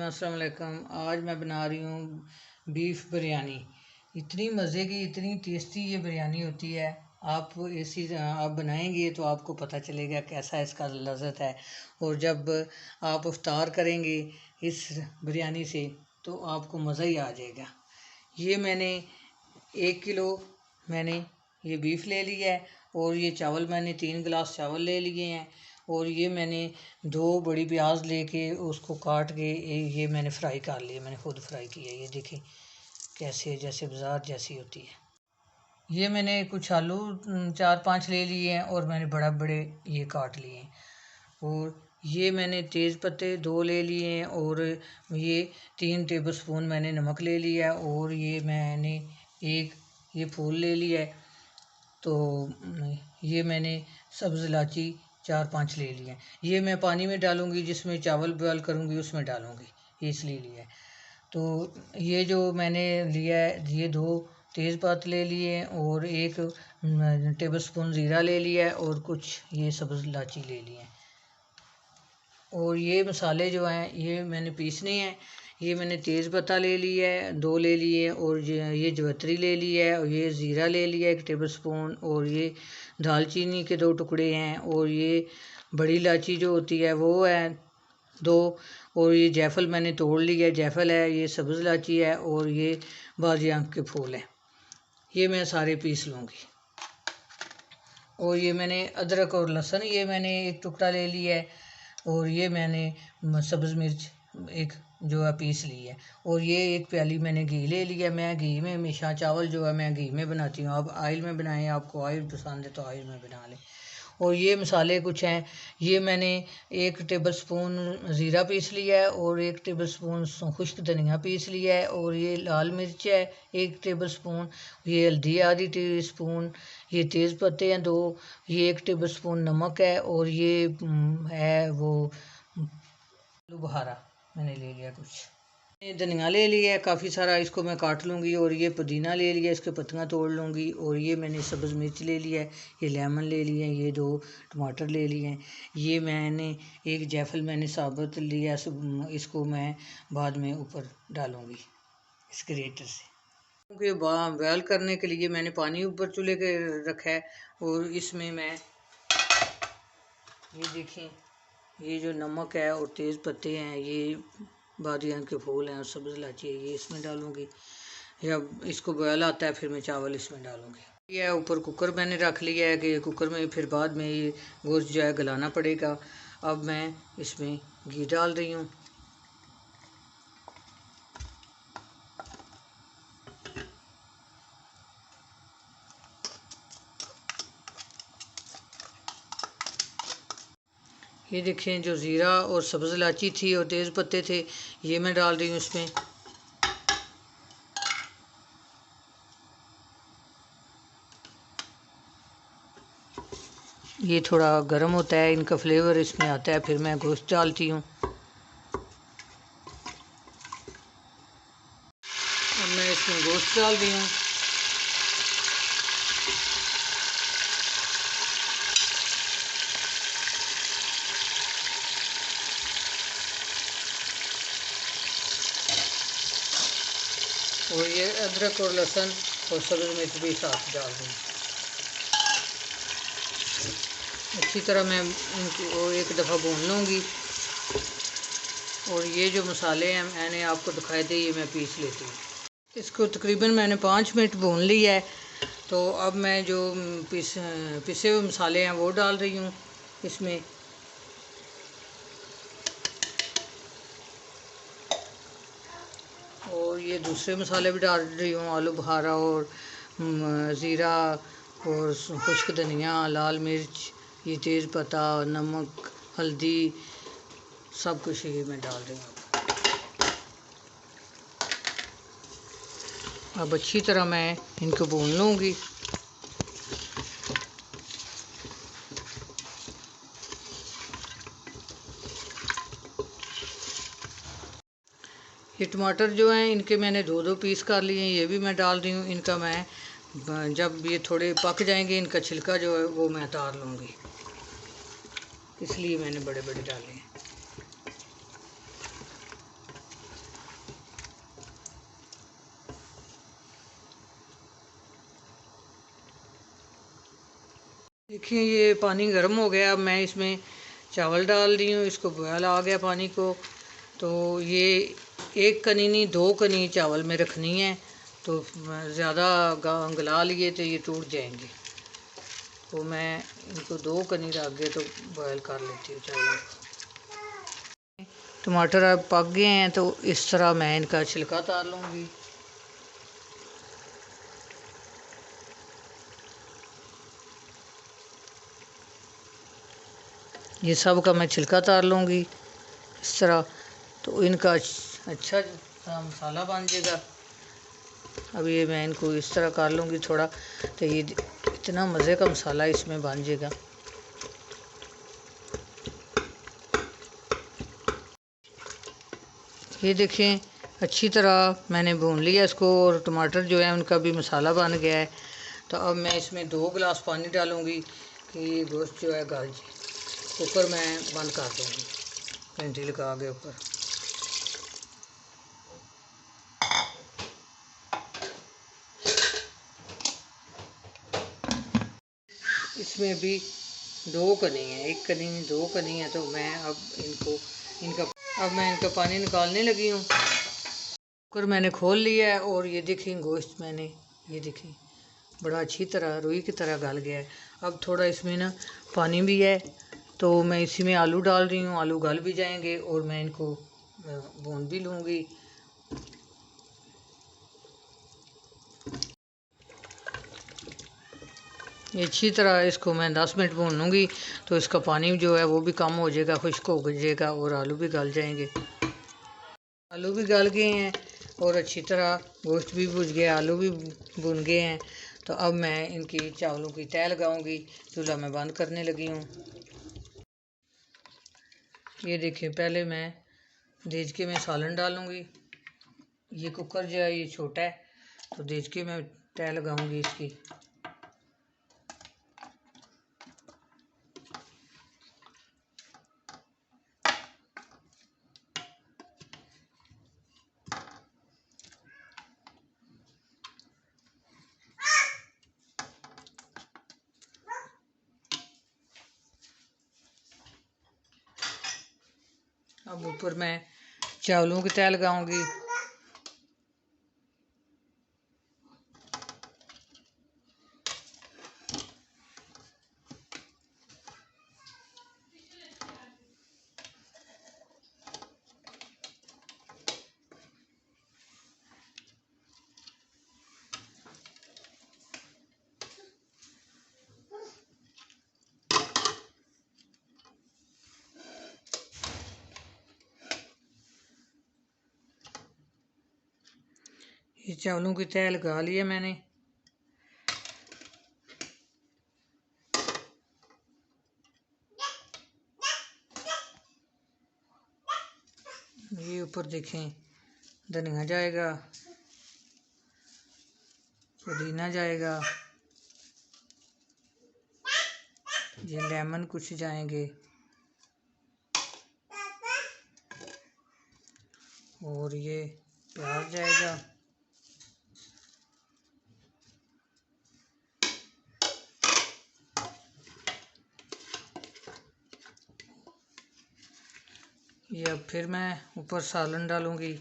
अस्सलाम वालेकुम। आज मैं बना रही हूँ बीफ बिरयानी। इतनी मज़े की, इतनी टेस्टी ये बिरयानी होती है। आप आप बनाएंगे तो आपको पता चलेगा कैसा इसका लज़्ज़त है। और जब आप इफ्तार करेंगे इस बिरयानी से तो आपको मज़ा ही आ जाएगा। ये मैंने 1 किलो ये बीफ ले लिया है और ये चावल मैंने 3 गिलास चावल ले लिए हैं। और ये मैंने 2 बड़ी प्याज लेके उसको काट के ये मैंने फ्राई कर लिया, मैंने खुद फ्राई किया। ये देखिए कैसे, जैसे बाजार जैसी होती है। ये मैंने कुछ आलू 4-5 ले लिए हैं और मैंने बड़े ये काट लिए हैं। और ये मैंने तेज़ पत्ते 2 ले लिए हैं और ये 3 टेबलस्पून मैंने नमक ले लिया है। और ये मैंने एक ये फूल ले लिया है। तो ये मैंने सब्ज़ इलायची 4-5 ले लिए हैं। ये मैं पानी में डालूँगी, जिसमें चावल बॉयल करूँगी उसमें डालूँगी, ये इसलिए लिया है। तो ये जो मैंने लिया है, ये 2 तेज़पात ले लिए हैं और 1 टेबलस्पून ज़ीरा ले लिया है और कुछ ये सब्ज़ इलायची ले लिए हैं। और ये मसाले जो हैं ये मैंने पीसने हैं। ये मैंने तेज़ पत्ता ले लिया है 2 ले लिए, और ये जवित्री ले लिया है, और ये ज़ीरा ले लिया है 1 टेबलस्पून, और ये दालचीनी के 2 टुकड़े हैं, और ये बड़ी इलायची जो होती है वो है 2, और ये जायफल मैंने तोड़ लिया, जायफल है, ये सब्ज़ इलायची है, और ये बादियाँ के फूल हैं। ये मैं सारे पीस लूँगी। और ये मैंने अदरक और लहसुन ये मैंने 1 टुकड़ा ले लिया है, और ये मैंने सब्ज़ मिर्च 1 जो है पीस ली है। और ये 1 प्याली मैंने घी ले लिया। मैं घी में हमेशा चावल जो है मैं घी में बनाती हूँ। आप ऑयल में बनाएं, आपको ऑयल पसंद है तो ऑयल में बना लें। और ये मसाले कुछ हैं। ये मैंने 1 टेबलस्पून ज़ीरा पीस लिया है और 1 टेबलस्पून खुश्क धनिया पीस लिया है, और ये लाल मिर्च है 1 टेबलस्पून, ये हल्दी आधी टीस्पून, ये तेज़ पत्ते हैं 2, ये 1 टेबलस्पून नमक है, और ये है वो आलू बुखारा मैंने ले लिया कुछ। धनिया ले लिया है काफ़ी सारा, इसको मैं काट लूँगी। और ये पुदीना ले लिया, इसके पत्तियाँ तोड़ लूँगी। और ये मैंने सब्ज़ मिर्च ले लिया है, ये लेमन ले लिए हैं, ये 2 टमाटर ले लिए हैं। ये मैंने 1 जायफल मैंने साबुत लिया, इसको मैं बाद में ऊपर डालूँगी इस ग्रेटर से। क्योंकि बॉयल करने के लिए मैंने पानी ऊपर चूल्हे के रखा है, और इसमें मैं ये देखें, ये जो नमक है और तेज़ पत्ते हैं, ये बादियान के फूल हैं और सब्ज़ इलायची है, ये इसमें डालूँगी। जब इसको बॉयल आता है फिर मैं चावल इसमें डालूँगी। ये ऊपर कुकर मैंने रख लिया है कि कुकर में फिर बाद में ये गोश्त जो है गलाना पड़ेगा। अब मैं इसमें घी डाल रही हूँ। ये देखें, जो ज़ीरा और सब्ज़ इलायची थी और तेज़ पत्ते थे ये मैं डाल रही हूँ इसमें। ये थोड़ा गर्म होता है, इनका फ्लेवर इसमें आता है, फिर मैं गोश्त डालती हूँ। अब मैं इसमें गोश्त डाल रही हूँ। और ये अदरक और लहसुन और सब्ज़ मिर्च भी साथ डाल दूँ। अच्छी तरह मैं इनको 1 दफ़ा भून लूँगी। और ये जो मसाले हैं मैंने आपको दिखाए थे, ये मैं पीस लेती हूँ। इसको तकरीबन मैंने 5 मिनट भून लिया है। तो अब मैं जो पिसे हुए मसाले हैं वो डाल रही हूँ इसमें। और ये दूसरे मसाले भी डाल रही हूँ, आलू बुखारा और ज़ीरा और खुश्क धनिया, लाल मिर्च, ये तेज़ पत्ता, नमक, हल्दी, सब कुछ ये मैं डाल रही हूँ। अब अच्छी तरह मैं इनको भून लूँगी। ये टमाटर जो हैं इनके मैंने 2-2 पीस कर लिए हैं, ये भी मैं डाल रही हूँ। इनका मैं जब ये थोड़े पक जाएंगे इनका छिलका जो है वो मैं उतार लूँगी, इसलिए मैंने बड़े बड़े डाले हैं। देखिए ये पानी गर्म हो गया। अब मैं इसमें चावल डाल रही हूँ। इसको बॉयल आ गया पानी को। तो ये एक कनी नहीं, 2 कनी चावल में रखनी है। तो ज़्यादा गला लिए तो ये टूट जाएंगे। तो मैं इनको 2 कनी रख के तो बॉयल कर लेती हूँ चावलों को। टमाटर अब पक गए हैं तो इस तरह मैं इनका छिलका उतार लूँगी। ये सब का मैं छिलका उतार लूँगी इस तरह। तो इनका अच्छा सा मसाला बन जाएगा। अब ये मैं इनको इस तरह कर लूँगी थोड़ा, तो ये इतना मज़े का मसाला इसमें बन जाएगा। ये देखें अच्छी तरह मैंने भून लिया इसको, और टमाटर जो है उनका भी मसाला बन गया है। तो अब मैं इसमें 2 गिलास पानी डालूँगी कि ये गोश्त जो है गल जाए। कुकर मैं बंद कर दूँगी घंटी लगा के ऊपर। इसमें भी 2 कनी है, 1 कनी नहीं 2 कनी है। तो मैं अब इनका पानी निकालने लगी हूँ। कुकर मैंने खोल लिया है और ये देखें गोश्त मैंने, ये देखें बड़ा अच्छी तरह रुई की तरह गल गया है। अब थोड़ा इसमें ना पानी भी है, तो मैं इसी में आलू डाल रही हूँ। आलू गल भी जाएंगे और मैं इनको भून भी लूँगी। ये अच्छी तरह इसको मैं 10 मिनट भून लूँगी। तो इसका पानी जो है वो भी कम हो जाएगा, खुश्क हो जाएगा और आलू भी गल जाएंगे। आलू भी गल गए हैं और अच्छी तरह गोश्त भी भुज गया, आलू भी भुन गए हैं। तो अब मैं इनकी चावलों की तह लगाऊंगी। चूल्हा मैं बंद करने लगी हूँ। ये देखिए पहले मैं देचके में सालन डालूंगी। ये कुकर जो है ये छोटा है, तो देचके में तह लगाऊंगी इसकी। अब ऊपर मैं चावलों की तह लगाऊंगी। ये चावलों की तह लगा ली है मैंने। ये ऊपर देखें धनिया जाएगा, पुदीना जाएगा, ये लेमन कुछ जाएंगे और ये प्याज जाएगा। ये अब फिर मैं ऊपर सालन डालूंगी।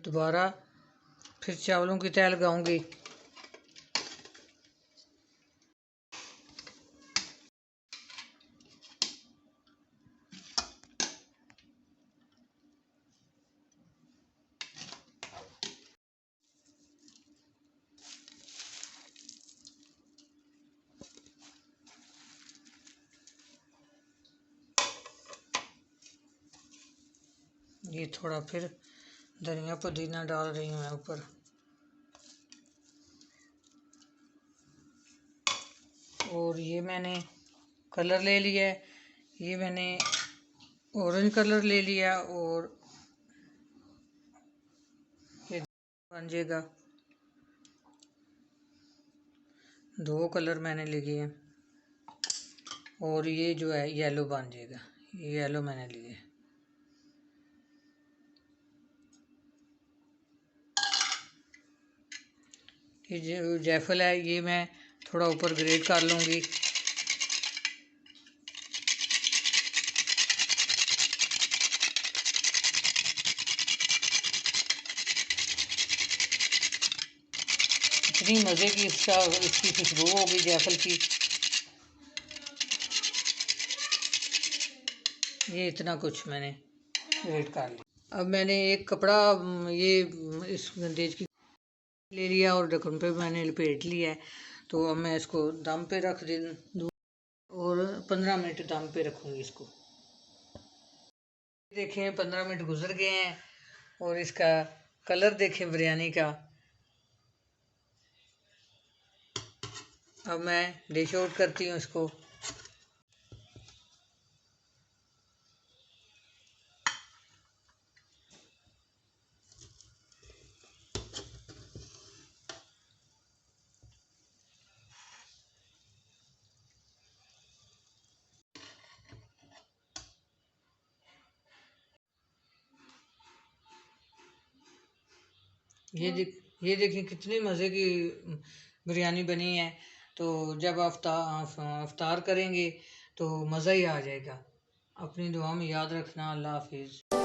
दोबारा फिर चावलों की तह लगाऊंगी। ये थोड़ा फिर धनिया पुदीना डाल रही हूँ मैं ऊपर। और ये मैंने कलर ले लिया है, ये मैंने ऑरेंज कलर ले लिया और ये बन जाएगा। 2 कलर मैंने लिए हैं और ये जो है येलो बन जाएगा, ये येलो मैंने लिए। ये जो जायफल है ये मैं थोड़ा ऊपर ग्रेट कर लूँगी। इतनी मज़े की इसकी खुशबू होगी जायफल की। ये इतना कुछ मैंने ग्रेट कर लिया। अब मैंने एक कपड़ा ये इस बंदेज की ले लिया और ढक्कन पे मैंने लपेट लिया है। तो अब मैं इसको दम पे रख दूँ और 15 मिनट दम पे रखूँगी इसको। देखें 15 मिनट गुजर गए हैं और इसका कलर देखें बिरयानी का। अब मैं डिश आउट करती हूँ इसको। ये देखें कितनी मज़े की बिरयानी बनी है। तो जब अफ्तार करेंगे तो मज़ा ही आ जाएगा। अपनी दुआ में याद रखना। अल्लाह हाफिज़।